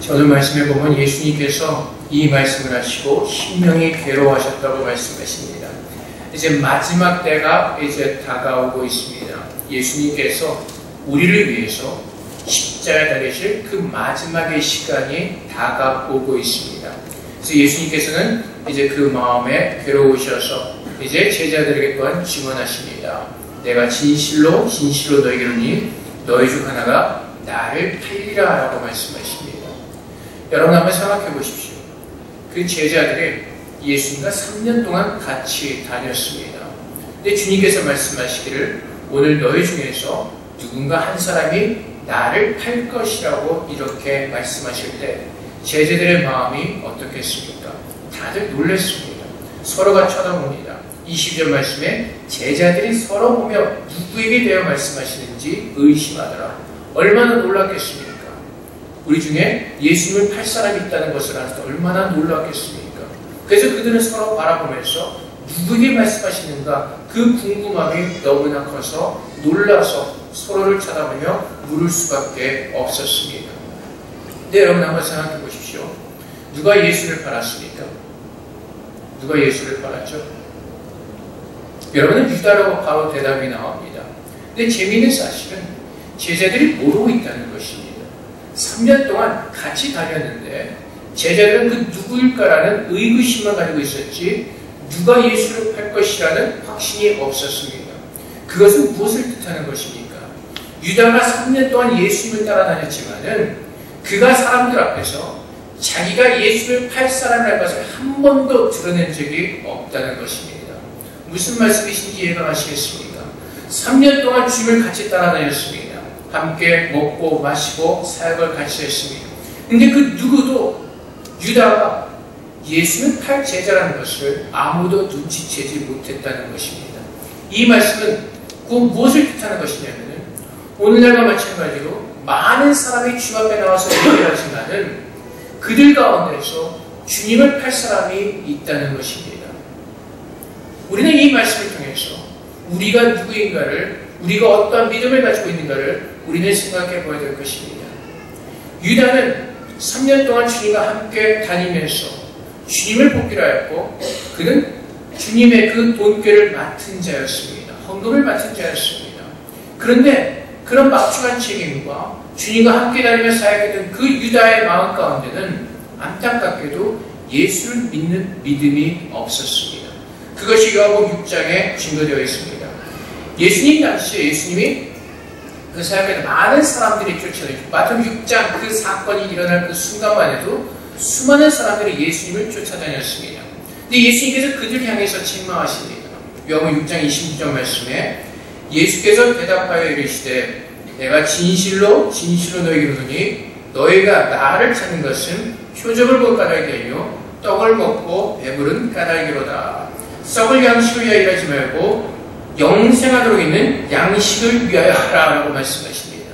오늘 말씀에 보면 예수님께서 이 말씀을 하시고 심령이 괴로워하셨다고 말씀하십니다. 이제 마지막 때가 이제 다가오고 있습니다. 예수님께서 우리를 위해서 십자가에 달리실 그 마지막의 시간이 다가오고 있습니다. 그래서 예수님께서는 이제 그 마음에 괴로우셔서 이제 제자들에게 또한 증언하십니다. 내가 진실로 진실로 너에게 이르노니 너희 중 하나가 나를 팔리라 라고 말씀하십니다. 여러분 한번 생각해 보십시오. 그 제자들이 예수님과 3년 동안 같이 다녔습니다. 근데 주님께서 말씀하시기를 오늘 너희 중에서 누군가 한 사람이 나를 팔 것이라고 이렇게 말씀하실 때 제자들의 마음이 어떻겠습니까? 다들 놀랐습니다. 서로가 쳐다봅니다. 20절 말씀에 제자들이 서로 보며 누구에게 대해 말씀하시는지 의심하더라. 얼마나 놀랐겠습니까? 우리 중에 예수님을 팔 사람이 있다는 것을 알아서 얼마나 놀랐겠습니까? 그래서 그들은 서로 바라보면서 누구에게 말씀하시는가 그 궁금함이 너무나 커서 놀라서 서로를 쳐다보며 물을 수밖에 없었습니다. 네, 여러분 한번 생각해 보십시오. 누가 예수를 팔았습니까? 누가 예수를 팔았죠? 여러분은 유다라고 바로 대답이 나옵니다. 근데 재미있는 사실은 제자들이 모르고 있다는 것입니다. 3년 동안 같이 다녔는데 제자들은 그 누구일까라는 의구심만 가지고 있었지 누가 예수를 팔 것이라는 확신이 없었습니다. 그것은 무엇을 뜻하는 것입니까? 유다가 3년 동안 예수님을 따라다녔지만은 그가 사람들 앞에서 자기가 예수를 팔 사람이라는 것을 한 번도 드러낸 적이 없다는 것입니다. 무슨 말씀이신지 이해가 가시겠습니까? 3년 동안 주님을 같이 따라다녔습니다. 함께 먹고 마시고 사역을 같이 했습니다. 근데 그 누구도 유다가 예수는 팔 제자라는 것을 아무도 눈치채지 못했다는 것입니다. 이 말씀은 그 무엇을 뜻하는 것이냐면 오늘날과 마찬가지로 많은 사람이 주님 앞에 나와서 얘기하지만은 그들 가운데서 주님을 팔 사람이 있다는 것입니다. 우리는 이 말씀을 통해서 우리가 누구인가를 우리가 어떤 믿음을 가지고 있는가를 우리는 생각해 보아야 될 것입니다. 유다는 3년 동안 주님과 함께 다니면서 주님을 복기로 하였고 그는 주님의 그 돈꾀를 맡은 자였습니다. 헌금을 맡은 자였습니다. 그런데 그런 막중한 책임과 주님과 함께 다니며 사역했던 그 유다의 마음 가운데는 안타깝게도 예수를 믿는 믿음이 없었습니다. 그것이 요한복음 6장에 증거되어 있습니다. 예수님 당시에 예수님이 그 사역에 많은 사람들이 쫓아다니고 마태복음 6장 그 사건이 일어날 그 순간만 해도 수많은 사람들이 예수님을 쫓아다녔습니다. 근데 예수님께서 그들 향해서 책망하십니다. 요한복음 6장 26절 말씀에 예수께서 대답하여 이르시되 내가 진실로 진실로 너희에게 이르노니 너희가 나를 찾는 것은 표적을 볼 까닭이요 떡을 먹고 배부른 까닭이로다. 썩을 양식을 위하여 일하지 말고 영생하도록 있는 양식을 위하여 하라고 말씀하십니다.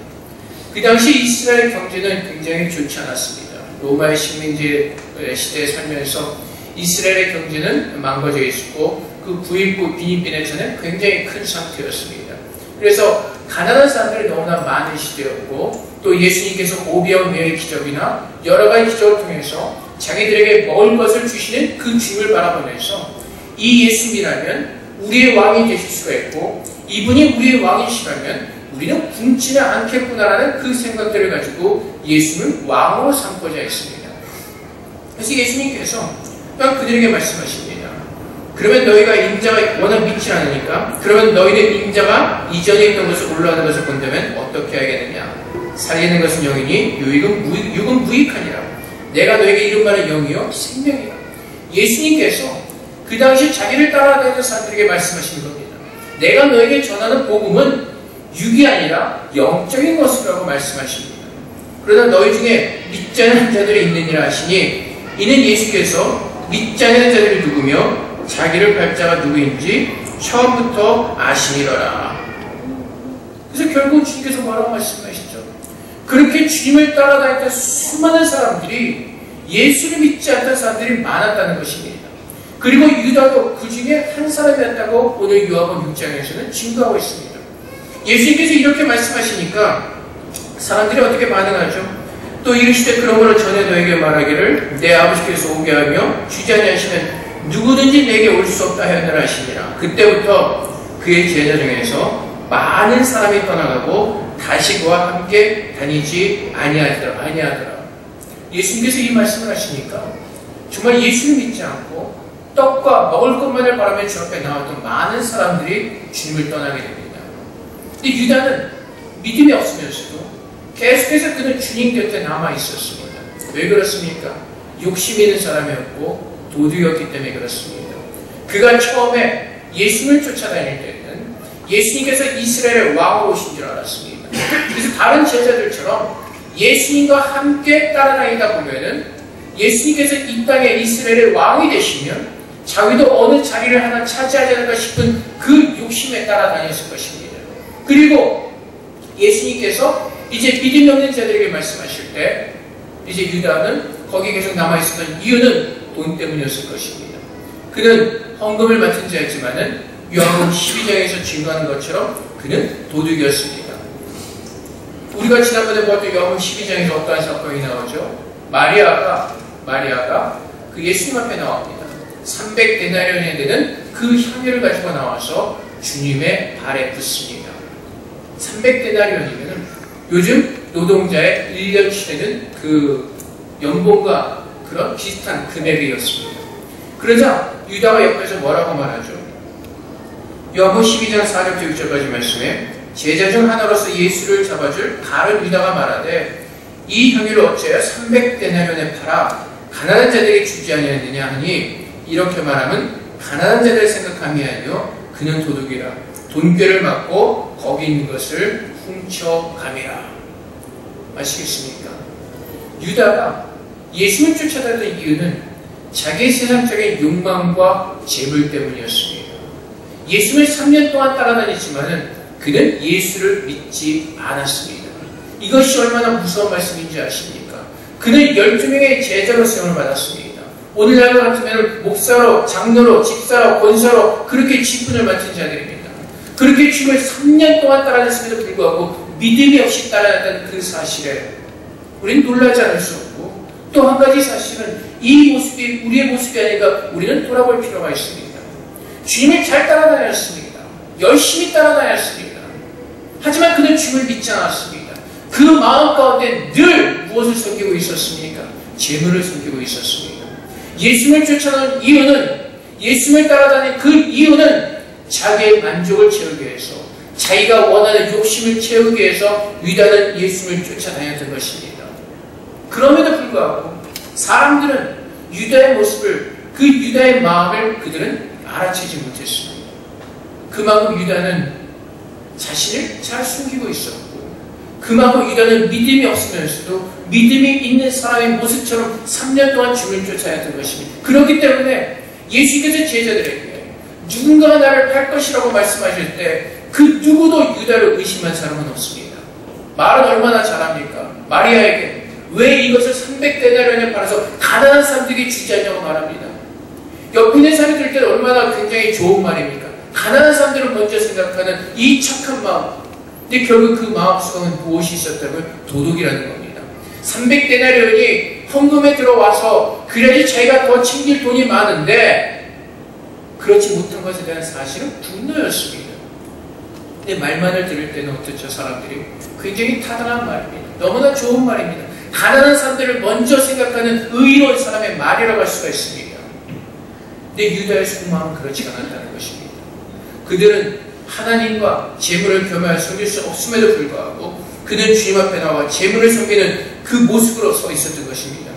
그 당시 이스라엘 경제는 굉장히 좋지 않았습니다. 로마의 식민지 시대에 살면서 이스라엘의 경제는 망가져 있었고 그 부익부 비니빈에서는 굉장히 큰 상태였습니다. 그래서 가난한 사람들이 너무나 많은 시대였고 또 예수님께서 오비온 뇌의 기적이나 여러 가지 기적을 통해서 자기들에게 먹을 것을 주시는 그 주님을 바라보면서 이 예수님이라면 우리의 왕이 되실 수가 있고 이분이 우리의 왕이시라면 우리는 굶지는 않겠구나라는 그 생각들을 가지고 예수님을 왕으로 삼고자 했습니다. 그래서 예수님께서 그들에게 말씀하십니다. 그러면 너희가 인자가 워낙 믿지 않으니까 그러면 너희는 인자가 이전에 있던 것을 올라가는 것을 본다면 어떻게 하겠느냐. 살리는 것은 영이니 육은 무익하니라. 내가 너에게 이른 말은 영이요 생명이라. 예수님께서 그 당시 자기를 따라다니는 사람들에게 말씀하시는 겁니다. 내가 너에게 전하는 복음은 육이 아니라 영적인 것이라고 말씀하십니다. 그러나 너희 중에 믿지 않는 자들이 있느니라 하시니 이는 예수께서 믿지 않는 자들이 누구며 자기를 팔 자가 누구인지 처음부터 아시니더라. 그래서 결국 주님께서 뭐라고 말씀하시죠? 그렇게 주님을 따라다녔던 수많은 사람들이 예수를 믿지 않던 사람들이 많았다는 것입니다. 그리고 유다도 그 중에 한 사람이었다고 오늘 요한복음 6장에서는 증거하고 있습니다. 예수님께서 이렇게 말씀하시니까 사람들이 어떻게 반응하죠? 또 이르시되 그러므로 전에 너에게 말하기를 내 아버지께서 오게 하며 주지 아니하시면 누구든지 내게 올 수 없다 하였느라 하시니라. 그때부터 그의 제자 중에서 많은 사람이 떠나가고 다시 그와 함께 다니지 아니하더라. 예수님께서 이 말씀을 하시니까 정말 예수를 믿지 않고 떡과 먹을 것만을 바라며 주 앞에 나왔던 많은 사람들이 주님을 떠나게 됩니다. 근데 유다는 믿음이 없으면서도 계속해서 그는 주님 곁에 남아 있었습니다. 왜 그렇습니까? 욕심 있는 사람이었고 도둑이었기 때문에 그렇습니다. 그가 처음에 예수님을 쫓아다닐 때는 예수님께서 이스라엘의 왕으로 오신 줄 알았습니다. 그래서 다른 제자들처럼 예수님과 함께 따라다니다 보면은 예수님께서 이 땅에 이스라엘의 왕이 되시면 자기도 어느 자리를 하나 차지하지 않을까 싶은 그 욕심에 따라다녔을 것입니다. 그리고 예수님께서 이제 믿음이 없는 자들에게 말씀하실 때 이제 유다는 거기 계속 남아있었던 이유는 돈 때문이었을 것입니다. 그는 헌금을 맡은 자였지만은 요한복음 12장에서 증거하는 것처럼 그는 도둑이었습니다. 우리가 지난번에 보았던 요한복음 12장에서 어떠한 사건이 나오죠? 마리아가 그 예수님 앞에 나옵니다. 300데나리온이 되는 그 향유를 가지고 나와서 주님의 발에 붓습니다. 300데나리온이면 요즘 노동자의 1년치 되는 그 연봉과 그런 비슷한 금액이었습니다. 그러자 유다가 옆에서 뭐라고 말하죠? 요한복음 12장 4절부터 6절까지 말씀에 제자 중 하나로서 예수를 잡아줄 다른 유다가 말하되 이 향유를 어찌하여 300데나리온에 팔아 가난한 자들에게 주지 아니하느냐 하니 이렇게 말하면 가난한 자들을 생각함이 아니요 그는 도둑이라 돈꾀를 맞고 거기 있는 것을 훔쳐감이라. 아시겠습니까? 유다가 예수를 쫓아다녔던 이유는 자기의 세상적인 욕망과 재물 때문이었습니다. 예수를 3년 동안 따라다녔지만은 그는 예수를 믿지 않았습니다. 이것이 얼마나 무서운 말씀인지 아십니까? 그는 12명의 제자로 세움을 받았습니다. 오늘날 같으면 목사로, 장로로, 집사로, 권사로 그렇게 직분을 맡은 자들입니다. 그렇게 주님을 3년 동안 따라다녔음에도 불구하고 믿음이 없이 따라다녔던 그 사실에 우리는 놀라지 않을 수 없고 또 한 가지 사실은 이 모습이 우리의 모습이 아니라 우리는 돌아볼 필요가 있습니다. 주님을 잘 따라다녔습니다. 열심히 따라다녔습니다. 하지만 그는 주님을 믿지 않았습니다. 그 마음 가운데 늘 무엇을 섬기고 있었습니까? 재물을 섬기고 있었습니다. 예수님을 쫓아가는 이유는 예수님을 따라다니는 그 이유는 자기의 만족을 채우기 위해서 자기가 원하는 욕심을 채우기 위해서 유다는 예수님을 쫓아다녔던 것입니다. 그럼에도 불구하고 사람들은 유다의 모습을 그 유다의 마음을 그들은 알아채지 못했습니다. 그만큼 유다는 자신을 잘 숨기고 있었고 그만큼 유다는 믿음이 없으면서도 믿음이 있는 사람의 모습처럼 3년 동안 주님을 쫓아야했던 것입니다. 그렇기 때문에 예수님께서 제자들에게 누군가가 나를 팔 것이라고 말씀하실 때 그 누구도 유다를 의심한 사람은 없습니다. 말은 얼마나 잘합니까? 마리아에게 왜 이것을 300데나리온에 팔아서 가난한 사람들에게 주지 않냐고 말합니다. 옆에 있는 사람이 들 때는 얼마나 굉장히 좋은 말입니까? 가난한 사람들을 먼저 생각하는 이 착한 마음. 근데 결국 그 마음속에는 무엇이 있었다고요? 도둑이라는 겁니다. 300데나리온이 헌금에 들어와서 그래야지 자기가 더 챙길 돈이 많은데 그렇지 못한 것에 대한 사실은 분노였습니다. 근데 말만을 들을 때는 어떻죠? 사람들이 굉장히 타당한 말입니다. 너무나 좋은 말입니다. 가난한 사람들을 먼저 생각하는 의로운 사람의 말이라고 할 수가 있습니다. 근데 유다의 속마음은 그렇지 않았다는 것입니다. 그들은 하나님과 재물을 겸하여 섬길 수 없음에도 불구하고 그는 주님 앞에 나와 재물을 섬기는 그 모습으로 서 있었던 것입니다.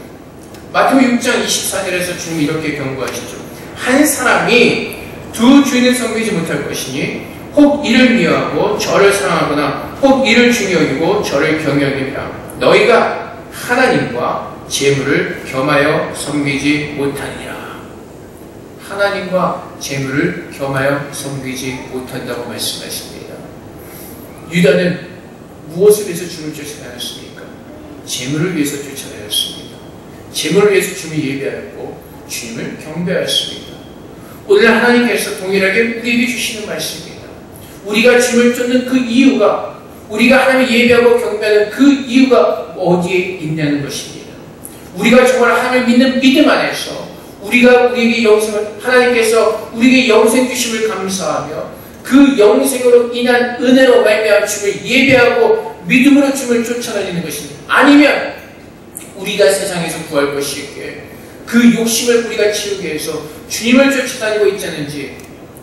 마태복음 6장 24절에서 주님이 이렇게 경고하시죠. 한 사람이 두 주인을 섬기지 못할 것이니 혹 이를 미워하고 저를 사랑하거나 혹 이를 중히 여기고 저를 경외하리라. 너희가 하나님과 재물을 겸하여 섬기지 못하니라. 하나님과 재물을 겸하여 섬기지 못한다고 말씀하십니다. 유다는 무엇을 위해서 주님을 쫓아다녔습니까? 재물을 위해서 쫓아다녔습니다. 재물을 위해서 주님을 예배하였고 주님을 경배하였습니다. 오늘 하나님께서 동일하게 우리에게 주시는 말씀입니다. 우리가 주님을 쫓는 그 이유가 우리가 하나님을 예배하고 경배하는 그 이유가 어디에 있냐는 것입니다. 우리가 정말 하나님을 믿는 믿음 안에서 우리가 우리에게 영생을 하나님께서 우리에게 영생 주심을 감사하며 그 영생으로 인한 은혜로 말미암아 주를 예배하고 믿음으로 주를 쫓아다니는 것입니다. 아니면 우리가 세상에서 구할 것이 있게 그 욕심을 우리가 치우기 위해서 주님을 쫓아다니고 있지 않은지,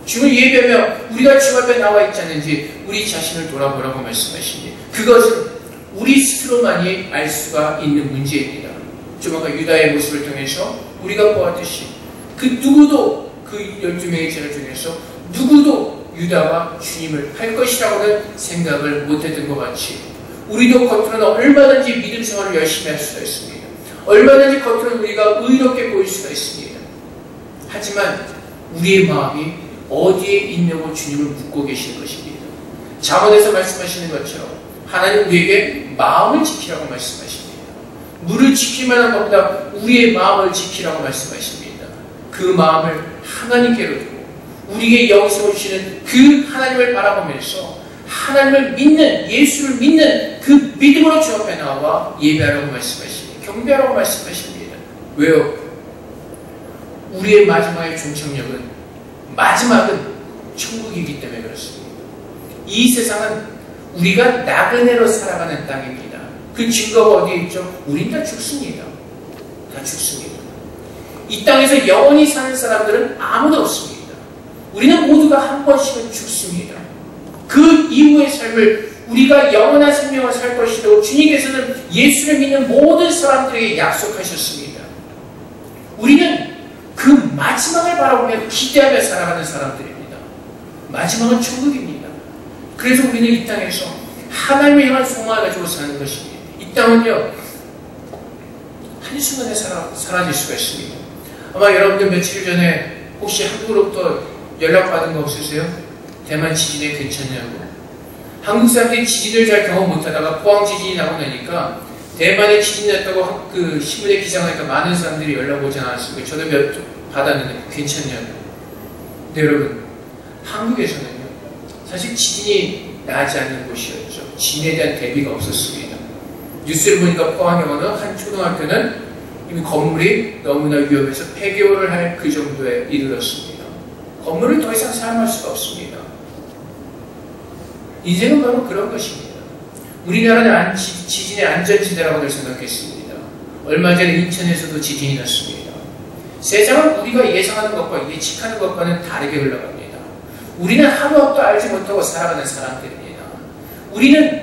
주를 예배하며 우리가 주 앞에 나와 있지 않은지 우리 자신을 돌아보라고 말씀하십니다. 그것은 우리 스스로만이 알 수가 있는 문제입니다. 좀 아까 유다의 모습을 통해서 우리가 보았듯이 그 누구도 그 12명의 제자 중에서 누구도 유다가 주님을 할 것이라고는 생각을 못했던 것 같이 우리도 겉으로는 얼마든지 믿음 생활을 열심히 할 수가 있습니다. 얼마든지 겉으로는 우리가 의롭게 보일 수가 있습니다. 하지만 우리의 마음이 어디에 있냐고 주님을 묻고 계실 것입니다. 잠언에서 말씀하시는 것처럼 하나님 우리에게 마음을 지키라고 말씀하십니다. 물을 지킬 만한 것보다 우리의 마음을 지키라고 말씀하십니다. 그 마음을 하나님께로 두고 우리에게 영생을 주시는 그 하나님을 바라보면서 하나님을 믿는, 예수를 믿는 그 믿음으로 주 앞에 나와 예배하라고 말씀하십니다. 경배하라고 말씀하십니다. 왜요? 우리의 마지막의 종착역은 마지막은 천국이기 때문에 그렇습니다. 이 세상은 우리가 나그네로 살아가는 땅입니다. 그 증거가 어디에 있죠? 우린 다 죽습니다. 다 죽습니다. 이 땅에서 영원히 사는 사람들은 아무도 없습니다. 우리는 모두가 한 번씩은 죽습니다. 그 이후의 삶을 우리가 영원한 생명을 살 것이라고 주님께서는 예수를 믿는 모든 사람들에게 약속하셨습니다. 우리는 그 마지막을 바라보며 기대하며 살아가는 사람들입니다. 마지막은 천국입니다. 그래서 우리는 이 땅에서 하나님을 향한 소망을 가지고 사는 것입니다. 이 땅은요, 한순간에 사라질 수가 있습니다. 아마 여러분들 며칠 전에 혹시 한국으로부터 연락받은 거 없으세요? 대만 지진에 괜찮냐고. 한국 사람들이 지진을 잘 경험 못하다가 포항 지진이 나고 나니까 대만에 지진이 났다고 그 신문에 기사하니까 많은 사람들이 연락 오지 않았습니까? 저도 몇 받았는데 괜찮냐고. 근데 여러분, 한국에서는요, 사실 지진이 나지 않는 곳이었죠. 지진에 대한 대비가 없었습니다. 뉴스를 보니까 포항에 어느 한 초등학교는 이미 건물이 너무나 위험해서 폐교를 할 그 정도에 이르렀습니다. 건물을 더 이상 사용할 수가 없습니다. 인생은 바로 그런 것입니다. 우리나라는 지진의 안전지대라고 늘 생각했습니다. 얼마 전에 인천에서도 지진이 났습니다. 세상은 우리가 예상하는 것과 예측하는 것과는 다르게 흘러갑니다. 우리는 하루도 알지 못하고 살아가는 사람들입니다. 우리는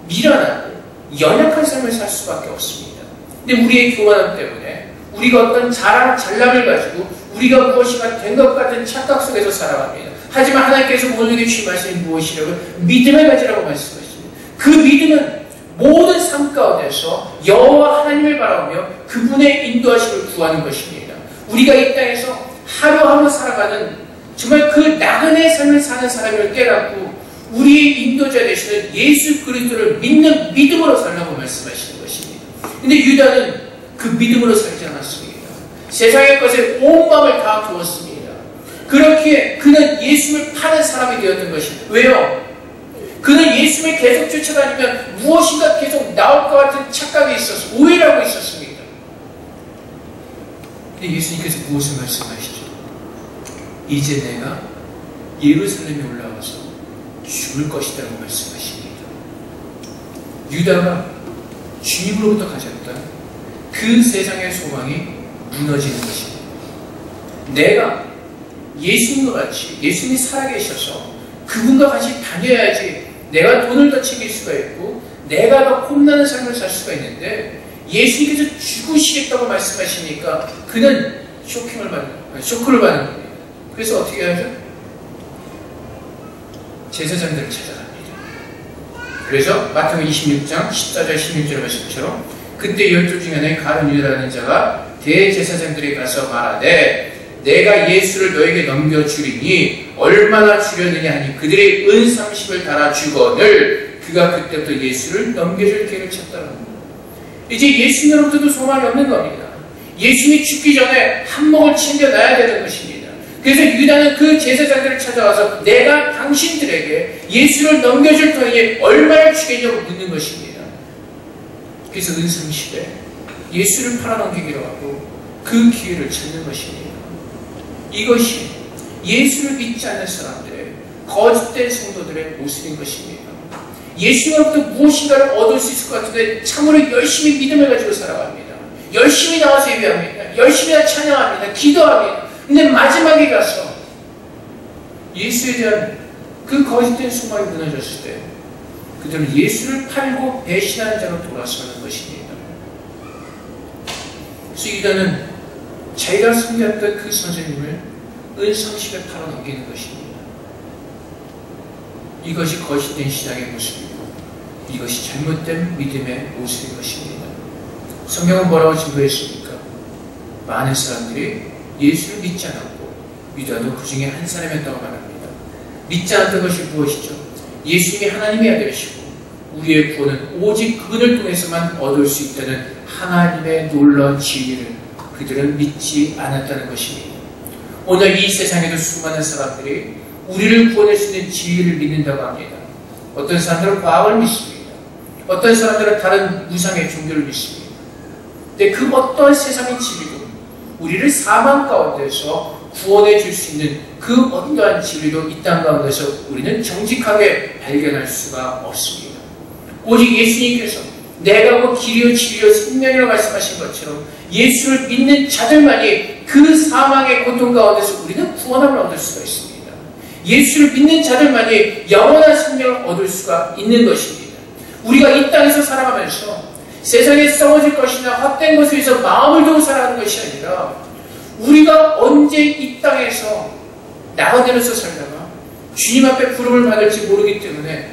미련하고 연약한 삶을 살 수밖에 없습니다. 근데 우리의 교만함 때문에 우리가 어떤 잘남을 가지고 우리가 무엇인가 된 것 같은 착각 속에서 살아갑니다. 하지만 하나님께서 오늘에게 주시하시는 무엇이라고? 믿음을 가지라고 말씀하십니다. 그 믿음은 모든 삶 가운데서 여호와 하나님을 바라보며 그분의 인도하심을 구하는 것입니다. 우리가 이 땅에서 하루하루 살아가는 정말 그 나그네의 삶을 사는 사람을 깨닫고 우리의 인도자 되시는 예수 그리스도를 믿는 믿음으로 살라고 말씀하시는 것입니다. 근데 유다는 그 믿음으로 살지 않았습니다. 세상의 것에 온 마음을 다 두었습니다. 그렇기에 그는 예수를 파는 사람이 되었던 것입니다. 왜요? 그는 예수를 계속 쫓아다니면 무엇인가 계속 나올 것 같은 착각이 있어서 오해를 하고 있었습니다. 근데 예수님께서 무엇을 말씀하시죠? 이제 내가 예루살렘에 올라와서 죽을 것이라고 말씀하십니다. 유다가 주님으로부터 가졌던 그 세상의 소망이 무너지는 것입니다. 내가 예수님과 같이 예수님이 살아계셔서 그분과 같이 다녀야지 내가 돈을 더 챙길 수가 있고 내가 더 폼나는 삶을 살 수가 있는데 예수님께서 죽으시겠다고 말씀하시니까 그는 쇼크를 받는 겁니다. 그래서 어떻게 하죠? 제사장들을 찾아갑니다. 그래서 마태복음 26장 14절 16절 말씀처럼 그때 12 중에 하나인 가룟 유다라는 자가 대제사장들에게 가서 말하되 내가 예수를 너에게 넘겨주리니 얼마나 주려느냐 하니 그들의 은삼십을 달아주거늘 그가 그때부터 예수를 넘겨줄 계획을 찾더라. 이제 예수님으로부터도 소망이 없는 겁니다. 예수님이 죽기 전에 한몫을 챙겨놔야 되는 것입니다. 그래서 유다는 그 제사장들을 찾아와서 내가 당신들에게 예수를 넘겨줄 터에 얼마를 주겠냐고 묻는 것입니다. 그래서 은성시대 예수를 팔아넘기기로 하고 그 기회를 찾는 것입니다. 이것이 예수를 믿지 않는 사람들의 거짓된 성도들의 모습인 것입니다. 예수로부터 무엇인가를 얻을 수 있을 것 같은데 참으로 열심히 믿음을 가지고 살아갑니다. 열심히 나와서 예배합니다. 열심히 찬양합니다. 기도합니다. 근데 마지막에 가서 예수에 대한 그 거짓된 소망이 무너졌을 때 그들은 예수를 팔고 배신하는 자로 돌아서는 것입니다. 그래서 유다는 자기가 섬겼던 그 선생님을 은성식에 팔아넘기는 것입니다. 이것이 거짓된 신앙의 모습이고 이것이 잘못된 믿음의 모습인 것입니다. 성경은 뭐라고 증거했습니까? 많은 사람들이 예수를 믿지 않았고 유다도 그 중에 한 사람이었다고 말합니다. 믿지 않았던 것이 무엇이죠? 예수님이 하나님의 아들이시고 우리의 구원은 오직 그분을 통해서만 얻을 수 있다는 하나님의 놀라운 진리를 그들은 믿지 않았다는 것입니다. 오늘 이 세상에도 수많은 사람들이 우리를 구원할 수 있는 진리를 믿는다고 합니다. 어떤 사람들은 과학을 믿습니다. 어떤 사람들은 다른 우상의 종교를 믿습니다. 근데 그 어떠한 세상의 진리도 우리를 사망 가운데서 구원해 줄 수 있는 그 어떠한 진리도 이 땅 가운데서 우리는 정직하게 발견할 수가 없습니다. 오직 예수님께서 내가 그 길이요 진리요 생명이라고 말씀하신 것처럼 예수를 믿는 자들만이 그 사망의 고통 가운데서 우리는 구원함을 얻을 수가 있습니다. 예수를 믿는 자들만이 영원한 생명을 얻을 수가 있는 것입니다. 우리가 이 땅에서 살아가면서 세상에 썩어질 것이나 헛된 것에 위해서 마음을 두고 살아가는 것이 아니라 우리가 언제 이 땅에서 나가내려서 살다가 주님 앞에 부름을 받을지 모르기 때문에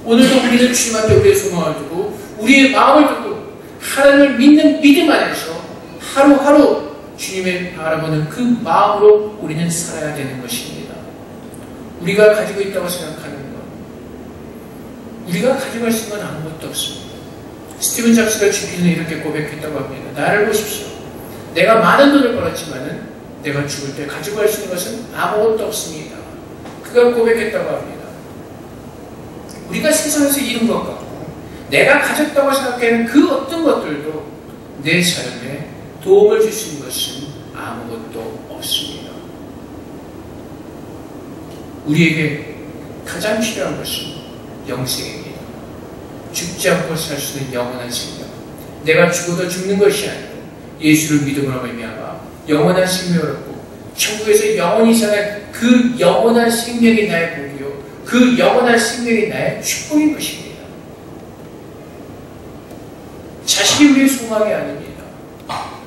오늘도 우리는 주님 앞에 우리의 소망을 두고 우리의 마음을 두고 하나님을 믿는 믿음 안에서 하루하루 주님을 바라보는 그 마음으로 우리는 살아야 되는 것입니다. 우리가 가지고 있다고 생각하는 것, 우리가 가져갈 수 있는 건 아무것도 없습니다. 스티븐 잡스가 죽기 전에 이렇게 고백했다고 합니다. 나를 보십시오. 내가 많은 돈을 벌었지만은 내가 죽을 때 가지고 갈 수 있는 것은 아무것도 없습니다. 그가 고백했다고 합니다. 우리가 세상에서 잃은 것 같고 내가 가졌다고 생각하는 그 어떤 것들도 내 삶에 도움을 줄 수 있는 것은 아무것도 없습니다. 우리에게 가장 필요한 것은 영생입니다. 죽지 않고 살 수 있는 영원한 생명. 내가 죽어도 죽는 것이 아니고 예수를 믿음으로 말미암아 영원한 생명을 얻고 천국에서 영원히 사는 그 영원한 생명이 나의 복이요 그 영원한 생명이 나의 축복인 것입니다. 자식이 우리의 소망이 아닙니다.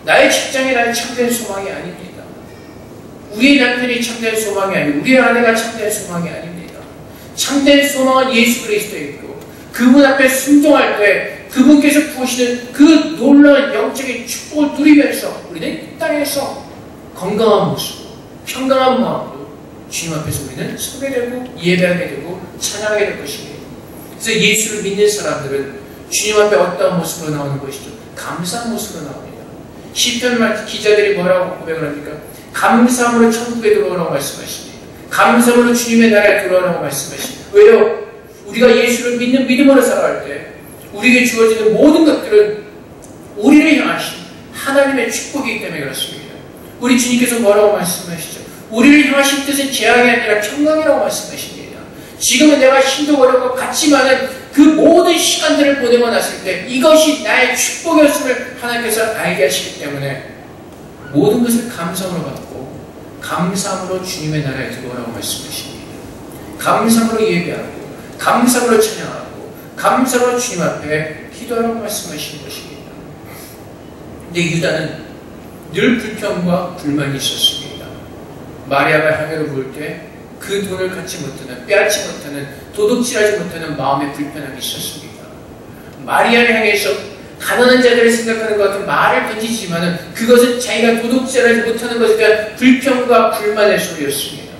나의 직장이 나의 참된 소망이 아닙니다. 우리의 남편이 참된 소망이 아니고 우리의 아내가 참된 소망이 아닙니다. 참된 소망은 예수 그리스도에 있고 그분 앞에 순종할 때 그분께서 부으시는 그 놀라운 영적인 축복을 누리면서 우리는 이 땅에서 건강한 모습, 평강한 마음으로 주님 앞에서 우리는 서게 되고 예배하게 되고 찬양하게 될 것입니다. 그래서 예수를 믿는 사람들은 주님 앞에 어떠한 모습으로 나오는 것이죠? 감사한 모습으로 나옵니다. 시편 기자들이 뭐라고 고백을 합니까? 감사함으로 천국에 들어오라고 말씀하십니다. 감사함으로 주님의 나라에 들어오라고 말씀하십니다. 왜요? 우리가 예수를 믿는 믿음으로 살아갈 때 우리에게 주어지는 모든 것들은 우리를 향하신 하나님의 축복이기 때문에 그렇습니다. 우리 주님께서 뭐라고 말씀하시죠? 우리를 향하신 뜻은 재앙이 아니라 평강이라고 말씀하십니다. 지금은 내가 힘도 어렵고 같지만은 그 모든 시간들을 보내고 났을 때 이것이 나의 축복이었음을 하나님께서 알게 하시기 때문에 모든 것을 감사함으로 받고 감사함으로 주님의 나라에 들어오라고 말씀하십니다. 감사함으로 예배하고 감사함으로 찬양하고 감사함으로 주님 앞에 기도하라고 말씀하시는 것입니다. 근데 유다는 늘 불평과 불만이 있었습니다. 마리아가 향해로 부을 때 그 돈을 갖지 못하는, 빼앗지 못하는, 도둑질하지 못하는 마음의 불편함이 있었습니다. 마리아를 향해서 가난한 자들을 생각하는 것 같은 말을 던지지만은 그것은 자기가 도둑질하지 못하는 것에 대한 불평과 불만의 소리였습니다.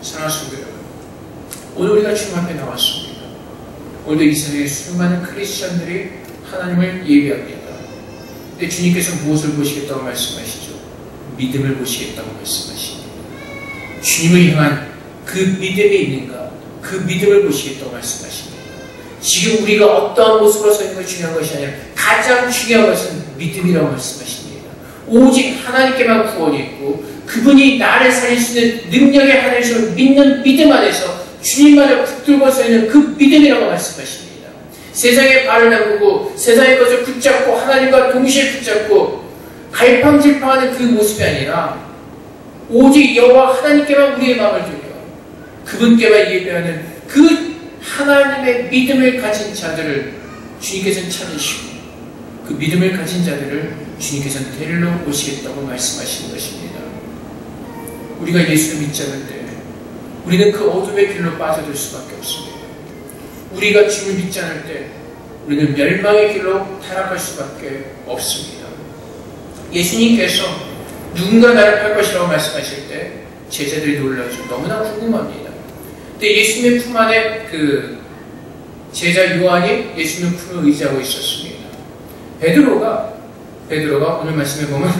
사랑하는 성도 여러분, 오늘 우리가 주님 앞에 나왔습니다. 오늘도 이 세상에 수많은 크리스천들이 하나님을 예배합니다. 근데 주님께서 무엇을 보시겠다고 말씀하시죠? 믿음을 보시겠다고 말씀하십니다. 주님을 향한 그 믿음이 있는가? 그 믿음을 보시겠다고 말씀하십니다. 지금 우리가 어떠한 모습으로 서 있는 것이 중요한 것이 아니라 가장 중요한 것은 믿음이라고 말씀하십니다. 오직 하나님께만 구원이 있고 그분이 나를 살릴 수 있는 능력의 하나님을 믿는 믿음 안에서 주님만을 붙들고 서 있는 그 믿음이라고 말씀하십니다. 세상에 발을 담그고 세상의 것을 붙잡고 하나님과 동시에 붙잡고 갈팡질팡하는 그 모습이 아니라 오직 여호와 하나님께만 우리의 마음을 돌려 그분께만 예배하는 그 하나님의 믿음을 가진 자들을 주님께서는 찾으시고 그 믿음을 가진 자들을 주님께서는 데리러 오시겠다고 말씀하시는 것입니다. 우리가 예수를 믿지 않을 때 우리는 그 어둠의 길로 빠져들 수밖에 없습니다. 우리가 주님을 믿지 않을 때 우리는 멸망의 길로 타락할 수밖에 없습니다. 예수님께서 누군가 나를 팔 것이라고 말씀하실 때 제자들이 놀라죠. 너무나 궁금합니다. 근데 예수님의 품 안에 그 제자 요한이 예수님 품을 의지하고 있었습니다. 베드로가 오늘 말씀에 보면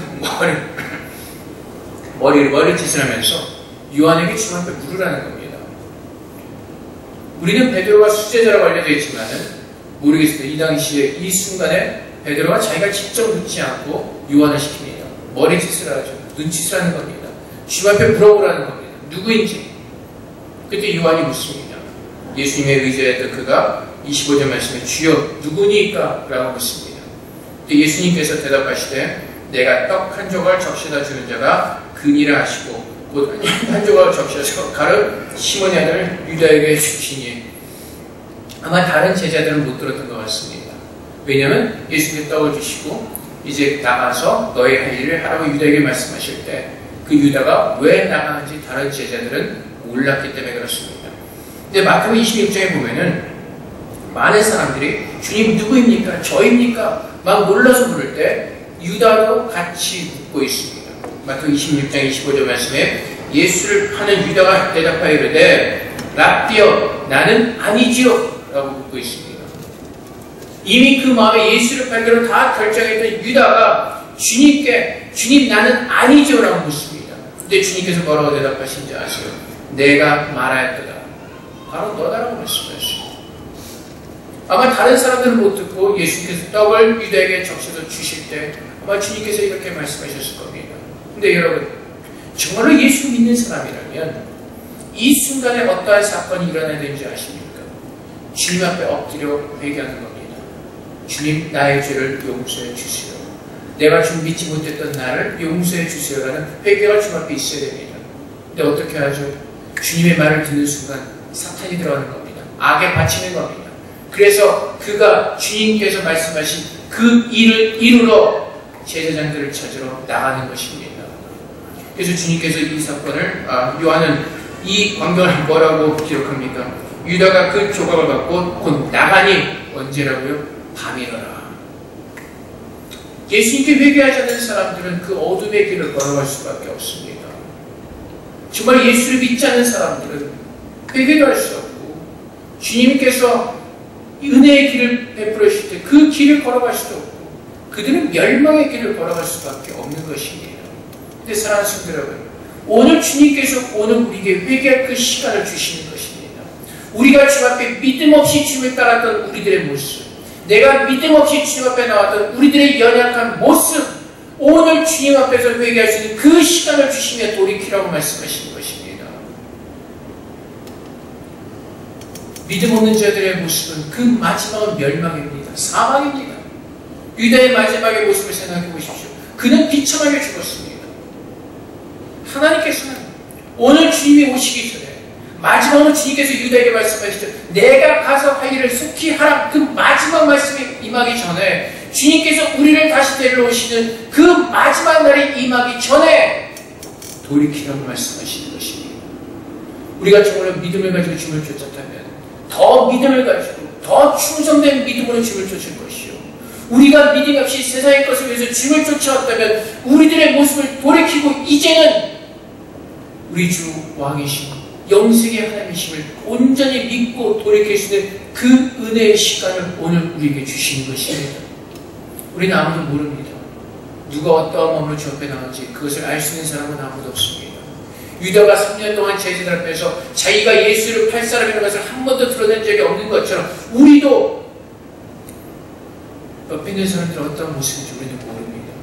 머리짓을 하면서 요한에게 주님 앞에 물으라는 겁니다. 우리는 베드로가 수제자라고 알려져 있지만은 모르겠습니다. 이 당시에 이 순간에 베드로가 자기가 직접 묻지 않고 요한을 시킵니다. 머리짓을 하죠. 눈짓을 하는 겁니다. 주님 앞에 물어보라는 겁니다. 누구인지. 그때 요한이 묻습니다. 예수님의 의지했던 그가 25절 말씀에 주여 누구니까? 라고 묻습니다. 예수님께서 대답하시되 내가 떡 한 조각 적셔다 주는 자가 그니라 하시고 곧 한 조각을 적셔서 가르 시몬의 아들 유다에게 주시니 아마 다른 제자들은 못 들었던 것 같습니다. 왜냐하면 예수님이 떡을 주시고 이제 나가서 너의 할 일을 하라고 유다에게 말씀하실 때 그 유다가 왜 나가는지 다른 제자들은 몰랐기 때문에 그렇습니다. 근데 마태복음 26장에 보면은 많은 사람들이 주님 누구입니까? 저입니까? 막 놀라서 부를 때 유다도 같이 묻고 있습니다. 마태복음 26장 25절 말씀에 예수를 파는 유다가 대답하여 이르되 랍비여 나는 아니지요 라고 묻고 있습니다. 이미 그 마음에 예수를 팔기로 다 결정했던 유다가 주님께 주님 나는 아니지요 라고 묻습니다. 근데 주님께서 뭐라고 대답하신지 아세요? 내가 말하였도다. 바로 너다라고 말씀하셨습니다. 아마 다른 사람들은 못 듣고 예수님께서 떡을 유다에게 적셔서 주실 때 아마 주님께서 이렇게 말씀하셨을 겁니다. 근데 여러분 정말로 예수 믿는 사람이라면 이 순간에 어떠한 사건이 일어나야 되는지 아십니까? 주님 앞에 엎드려 회개하는 겁니다. 주님 나의 죄를 용서해 주시오. 내가 좀 믿지 못했던 나를 용서해 주세요라는 회개가 주님 앞에 있어야 됩니다. 근데 어떻게 하죠? 주님의 말을 듣는 순간 사탄이 들어가는 겁니다. 악에 바치는 겁니다. 그래서 그가 주님께서 말씀하신 그 일을 이루러 제사장들을 찾으러 나가는 것입니다. 그래서 주님께서 이 사건을 요한은 이 광경을 뭐라고 기록합니까? 유다가 그 조각을 갖고 곧 나가니 언제라고요? 밤이더라. 예수님께 회개하지 않는 사람들은 그 어둠의 길을 걸어갈 수밖에 없습니다. 정말 예수를 믿지 않는 사람들은 회개도 할 수 없고 주님께서 은혜의 길을 베풀어 주실 때 그 길을 걸어갈 수도 없고 그들은 멸망의 길을 걸어갈 수밖에 없는 것입니다. 근데 사랑하는 성도 여러분, 오늘 주님께서 오늘 우리에게 회개할 그 시간을 주시는 것입니다. 우리가 주님 앞에 믿음 없이 주님을 따랐던 우리들의 모습, 내가 믿음 없이 주님 앞에 나왔던 우리들의 연약한 모습, 오늘 주님 앞에서 회개할 수 있는 그 시간을 주시며 돌이키라고 말씀하시는 것입니다. 믿음 없는 자들의 모습은 그 마지막은 멸망입니다. 사망입니다. 유다의 마지막의 모습을 생각해 보십시오. 그는 비참하게 죽었습니다. 하나님께서는 오늘 주님이 오시기 전에 마지막으로 주님께서 유다에게 말씀하시죠. 내가 가서 할 일을 속히 하라. 그 마지막 말씀이 임하기 전에 주님께서 우리를 다시 데리러 오시는 그 마지막 날이 임하기 전에 돌이키라고 말씀하시는 것입니다. 우리가 정말로 믿음을 가지고 주님을 쫓았다면 더 믿음을 가지고 더 충성된 믿음으로 주님을 쫓을 것이요. 우리가 믿음 없이 세상의 것을 위해서 주님을 쫓아왔다면 우리들의 모습을 돌이키고 이제는 우리 주 왕이신 영생의 하나님이심을 온전히 믿고 돌이킬 수 있는 그 은혜의 시간을 오늘 우리에게 주시는 것입니다. 우리는 아무도 모릅니다. 누가 어떠한 마음으로 주 앞에 나왔는지 그것을 알 수 있는 사람은 아무도 없습니다. 유다가 3년 동안 제자들 앞에서 자기가 예수를 팔 사람이라는 것을 한 번도 드러낸 적이 없는 것처럼 우리도 옆에 있는 사람들이 어떤 모습인지 우리는 모릅니다.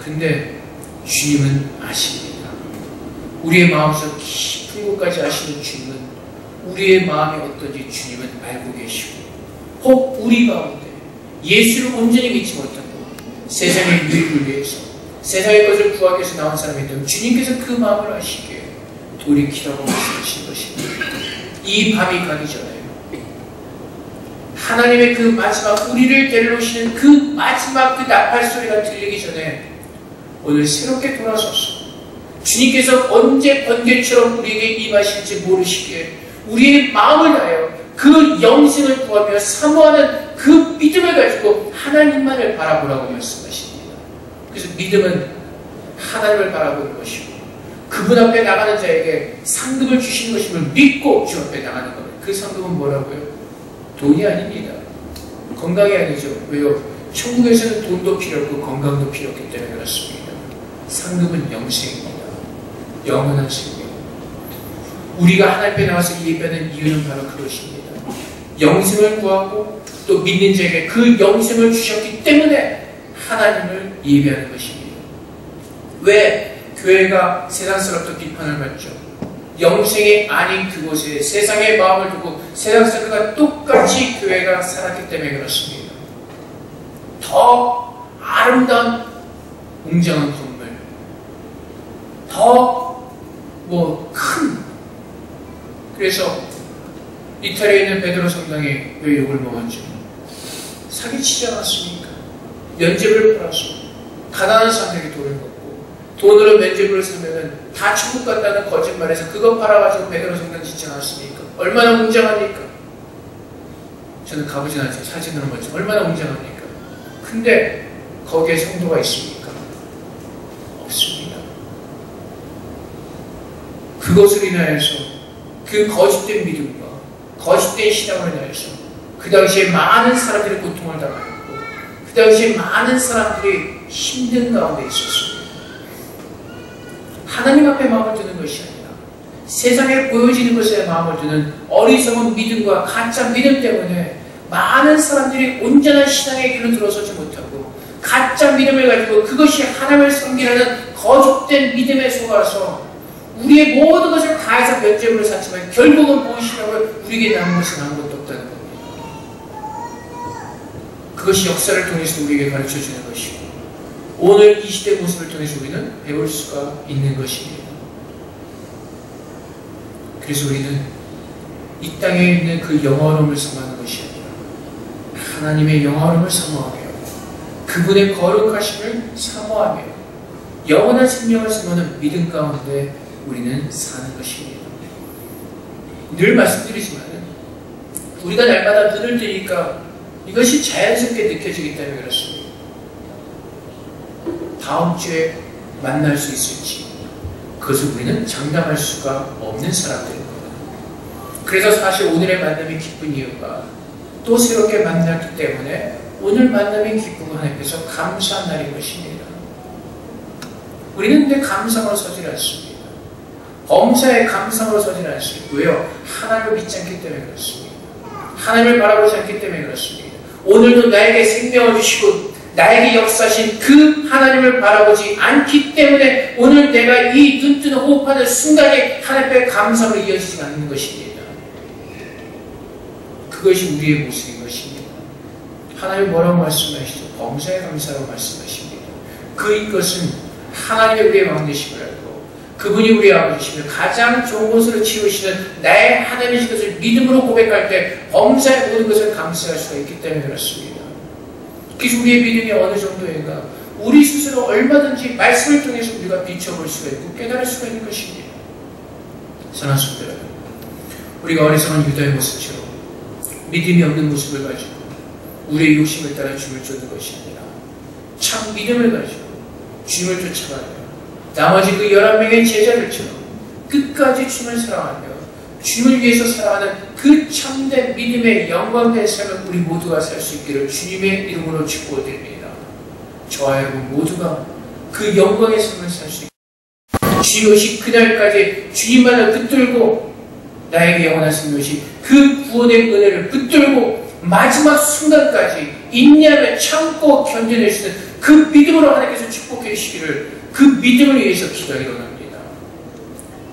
근데 주님은 아십니다. 우리의 마음속 깊은 곳까지 아시는 주님은 우리의 마음이 어떤지 주님은 알고 계시고, 혹 우리 가운데 예수를 온전히 믿지 못하고 세상의 유익을 위해서 세상의 것을 구하기 위해서 나온 사람이 있다면 주님께서 그 마음을 아시기에 돌이키라고 말씀하신 것입니다. 이 밤이 가기 전에 하나님의 그 마지막 우리를 데려오시는 그 마지막 그 나팔 소리가 들리기 전에 오늘 새롭게 돌아서서 주님께서 언제 번개처럼 우리에게 임하실지 모르시기에 우리의 마음을 다하여 그 영생을 구하며 사모하는 그 믿음을 가지고 하나님만을 바라보라고 말씀하십니다. 그래서 믿음은 하나님을 바라보는 것이고 그분 앞에 나가는 자에게 상급을 주시는 것임을 믿고 주 앞에 나가는 겁니다. 그 상급은 뭐라고요? 돈이 아닙니다. 건강이 아니죠. 왜요? 천국에서는 돈도 필요 없고 건강도 필요 없기 때문에 그렇습니다. 상급은 영생입니다. 영원한 생명. 우리가 하나님 앞에 나와서 예배하는 이유는 바로 그것입니다. 영생을 구하고 또 믿는 자에게 그 영생을 주셨기 때문에 하나님을 예배하는 것입니다. 왜 교회가 세상 사람부터 비판을 받죠? 영생이 아닌 그곳에 세상의 마음을 두고 세상 사람들과 똑같이 교회가 살았기 때문에 그렇습니다. 더 아름다운 웅장한 건물, 더 큰, 그래서 이탈리아에 있는 베드로 성당에 왜 욕을 먹었죠? 사기치지 않았습니까? 면죄부를 팔아서 가난한 사람들에게 돈을 먹고 돈으로 면죄부를 사면은 다 천국 간다는 거짓말에서 그거 팔아가지고 베드로 성당 짓지 않았습니까? 얼마나 웅장합니까? 저는 가보진 않죠. 사진으로 봤죠. 얼마나 웅장합니까? 근데 거기에 성도가 있습니까? 없습니다. 그것을 인하여서 그 거짓된 믿음과 거짓된 신앙을 인하여서 그 당시에 많은 사람들이 고통을 당하였고 그 당시에 많은 사람들이 힘든 가운데 있었습니다. 하나님 앞에 마음을 두는 것이 아니라 세상에 보여지는 것에 마음을 두는 어리석은 믿음과 가짜 믿음 때문에 많은 사람들이 온전한 신앙의 길로 들어서지 못하고 가짜 믿음을 가지고 그것이 하나님을 섬기라는 거짓된 믿음에 속아서 우리의 모든 것을 다해서 면죄부를 샀지만 결국은 무엇이라고 우리에게 남은 것은 아무것도 없다는 겁니다. 그것이 역사를 통해서 우리에게 가르쳐주는 것이고 오늘 이 시대 모습을 통해서 우리는 배울 수가 있는 것입니다. 그래서 우리는 이 땅에 있는 그 영화로움을 사모하는 것이 아니라 하나님의 영화로움을 사모하며 그분의 거룩하심을 사모하며 영원한 생명을 사모하는 믿음 가운데 우리는 사는 것입니다. 늘 말씀드리지만 우리가 날마다 눈을 뜨니까 이것이 자연스럽게 느껴지기 때문에 그렇습니다. 다음 주에 만날 수 있을지 그것을 우리는 장담할 수가 없는 사람들입니다. 그래서 사실 오늘의 만남이 기쁜 이유가 또 새롭게 만났기 때문에 오늘 만남이 기쁘고 하나님께서 감사한 날인 것입니다. 우리는 근데 감상으로 서질 않습니다. 범사에 감상으로 서질 않습니다. 왜요? 하나님을 믿지 않기 때문에 그렇습니다. 하나님을 바라보지 않기 때문에 그렇습니다. 오늘도 나에게 생명을 주시고 나에게 역사하신 그 하나님을 바라보지 않기 때문에 오늘 내가 이 눈뜨는 호흡하는 순간에 하나님의 감사로 이어지지 않는 것입니다. 그것이 우리의 모습인 것입니다. 하나님 뭐라고 말씀하시죠? 범사에 감사라고 말씀하십니다. 이것은 하나님의 우리의 마음 되심을 알고 그분이 우리의 아버지시며 가장 좋은 곳으로 치우시는 나의 하나님이신 것을 믿음으로 고백할 때 범사의 모든 것을 감사할 수가 있기 때문에 그렇습니다. 그래서 우리의 믿음이 어느 정도인가 우리 스스로 얼마든지 말씀을 통해서 우리가 비춰볼 수가 있고 깨달을 수가 있는 것입니다. 사랑하는 성도 여러분, 우리가 어리석은 유다의 모습처럼 믿음이 없는 모습을 가지고 우리의 욕심을 따라 주를 쫓는 것이 아니라 참 믿음을 가지고 주님을 쫓아가며 나머지 그 11명의 제자들처럼 끝까지 주님을 사랑하며 주님을 위해서 살아가는 그 참된 믿음의 영광된 삶을 우리 모두가 살 수 있기를 주님의 이름으로 축복드립니다. 저와 여러분 모두가 그 영광의 삶을 살 수 있게 주님 오실 그날까지 주님만을 붙들고 나에게 영원한 생명이 오신 그 구원의 은혜를 붙들고 마지막 순간까지 인내하며 참고 견뎌낼 수 있는 그 믿음으로 하나님께서 축복해 주시기를 그 믿음을 위해서 기도하기로 합니다.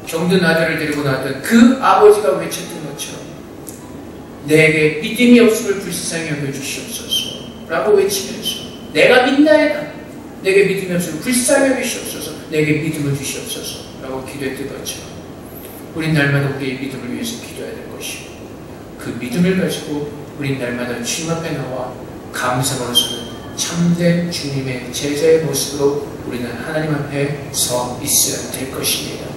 병든 아들을 데리고 나왔던 그 아버지가 외쳤던 것처럼 내게 믿음이 없음을 불쌍히 여겨주시옵소서 라고 외치면서 내가 믿나이다. 내게 믿음이 없음을 불쌍히 여기시옵소서. 내게 믿음을 주시옵소서 라고 기도했던 것처럼 우린 날마다 우리의 믿음을 위해서 기도해야 될 것이고 그 믿음을 가지고 우린 날마다 주님 앞에 나와 감사로서는 참된 주님의 제자의 모습으로 우리는 하나님 앞에 서 있어야 될 것입니다.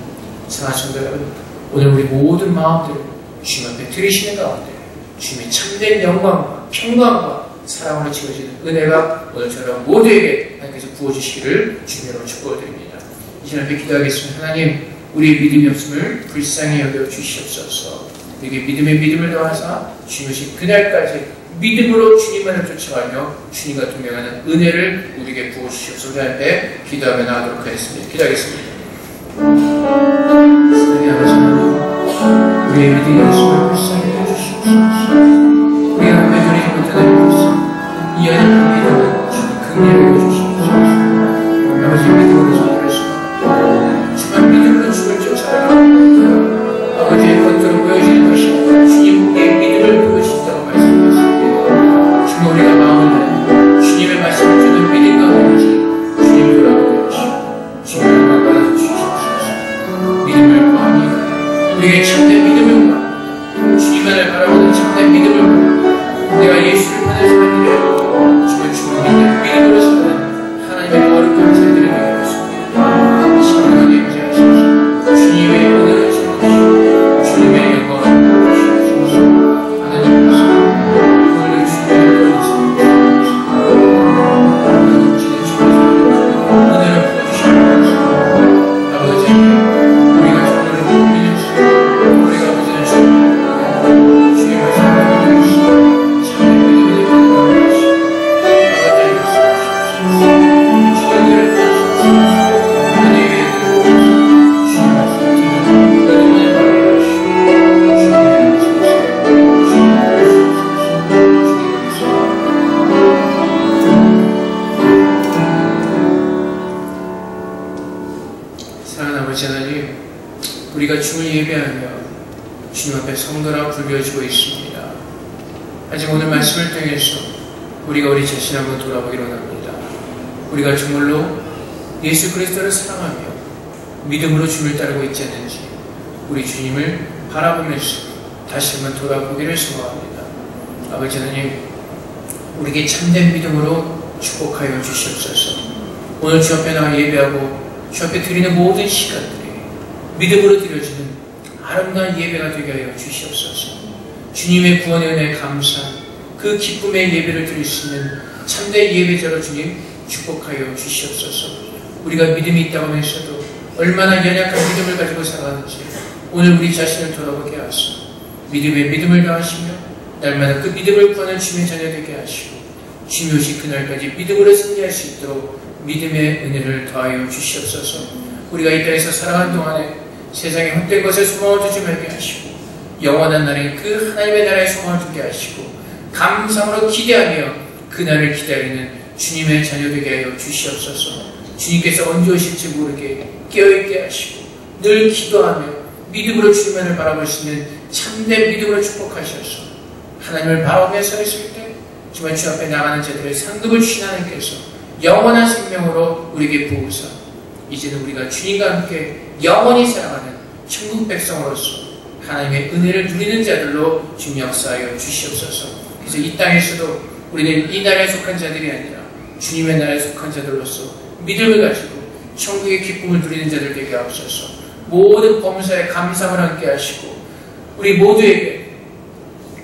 사랑하는 성도 여러분, 오늘 우리 모든 마음들을 주님 앞에 드리시는 가운데 주님의 참된 영광과 평강과 사랑으로 지어지는 은혜가 오늘 저런 모두에게 하나님께서 부어주시기를 주님으로 축복드립니다. 이 시간 앞에 기도하겠습니다. 하나님, 우리의 믿음이 없음을 불쌍히 여겨 주시옵소서. 우리에게 믿음의 믿음을 더하사 주님 오신 그날까지 믿음으로 주님만을 쫓아가며 주님과 동행하는 은혜를 우리에게 부어주시옵소서. 앞에 기도하며 나가도록 하겠습니다. 기도하겠습니다. 하나님 아버지, 우리의 믿음이 없음을 불쌍히 여겨 주시옵소서. 우리가 앞에 드리지 못하는 것은 이 안에 믿음은 주님 긍휼히 여겨 주시옵소서. 아버지 믿음으로 손을 하시고 주만 믿음으로 주를 쫓아가며 아버지의 겉으로 보여지는 것이 주님 우리의 믿음을 보여주신다고 말씀하셨습니다. 주님 우리가 마음을 다해 주님의 말씀을 주는 믿음 가운데 주님 돌아오게 하시고 주님의 영광 받아 주시옵소서. 믿음을 구합니다. 우리에게 참된 믿음을 구합니다. 주님만을 바라보는 참된 믿음을 구합니다. 내가 예수를 편에서 하는 일을 주를 주는 믿음으로 서는 하나님의 거룩한 자들이 되게 하셨습니다. 성령의 임재하소서. 주님의 은혜를 주옵소서. 주님의 영광을 주옵소서. 하나님 오늘 주님의 은혜를 주옵소서. 넘치는 주님의 은혜를 부어주시옵소서. 아버지 우리가 주님을 믿으시고 우리가 아버지는 주님의 말씀을 믿으시고 참된 믿음을 가져가시고 아버지의 말씀을 주옵소서. 주님을 부어주시옵소서. 하나님, 우리가 주를 예배하며 주님 앞에 성도라 불려지고 있습니다. 하지만 오늘 말씀을 통해서 우리가 우리 자신 한번 돌아보기로 합니다. 우리가 정말로 예수 그리스도를 사랑하며 믿음으로 주님을 따르고 있지 않는지 우리 주님을 바라보면서 다시 한번 돌아보기를 소망합니다. 아버지 하나님, 우리에게 참된 믿음으로 축복하여 주시옵소서. 오늘 주 앞에 나와 예배하고 주 앞에 드리는 모든 시간들이 믿음으로 드려지는 아름다운 예배가 되게 하여 주시옵소서. 주님의 구원의 은혜에 감사한 그 기쁨의 예배를 드릴 수 있는 참된 예배자로 주님 축복하여 주시옵소서. 우리가 믿음이 있다고 하면서도 얼마나 연약한 믿음을 가지고 살아가는지 오늘 우리 자신을 돌아보게 하소서. 믿음에 믿음을 더하시며 날마다 그 믿음을 구하는 주님의 자녀 되게 하시고 주님 오실 그날까지 믿음으로 승리할 수 있도록 믿음의 은혜를 더하여 주시옵소서. 우리가 이 땅에서 살아가는 동안에 세상의 헛된 것에 소망을 두지 말게 하시고 영원한 날에 그 하나님의 나라에 소망을 두게 하시고 감사함으로 기대하며 그날을 기다리는 주님의 자녀 되게 하여 주시옵소서. 주님께서 언제 오실지 모르게 깨어있게 하시고 늘 기도하며 믿음으로 주님만을 바라볼 수 있는 참된 믿음으로 축복하셔서 하나님을 바라보며 서 있을 때 정말 주 앞에 나가는 자들의 상급을 주신 하나님께서 영원한 생명으로 우리에게 부으사 이제는 우리가 주님과 함께 영원히 살아가는 천국 백성으로서 하나님의 은혜를 누리는 자들로 주님 역사하여 주시옵소서. 그래서 이 땅에서도 우리는 이 나라에 속한 자들이 아니라 주님의 나라에 속한 자들로서 믿음을 가지고 천국의 기쁨을 누리는 자들 되게 하옵소서. 모든 범사에 감사함을 함께 하시고 우리 모두에게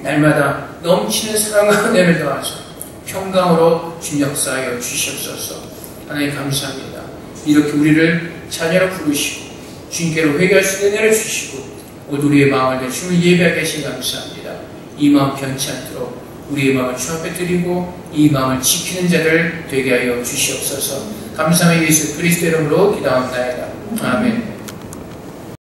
날마다 넘치는 사랑과 은혜를 더하셔 평강으로 주님 역사하여 주시옵소서. 하나님 감사합니다. 이렇게 우리를 자녀로 부르시고 주님께로 회개할 수 있는 은혜를 주시고 오늘 우리의 마음을 내 주님을 예배하게 하신 감사합니다. 이 마음 변치 않도록 우리의 마음을 주 앞에 드리고 이 마음을 지키는 자들 되게 하여 주시옵소서. 감사함의 예수 그리스도 이름으로 기도합니다. 아멘.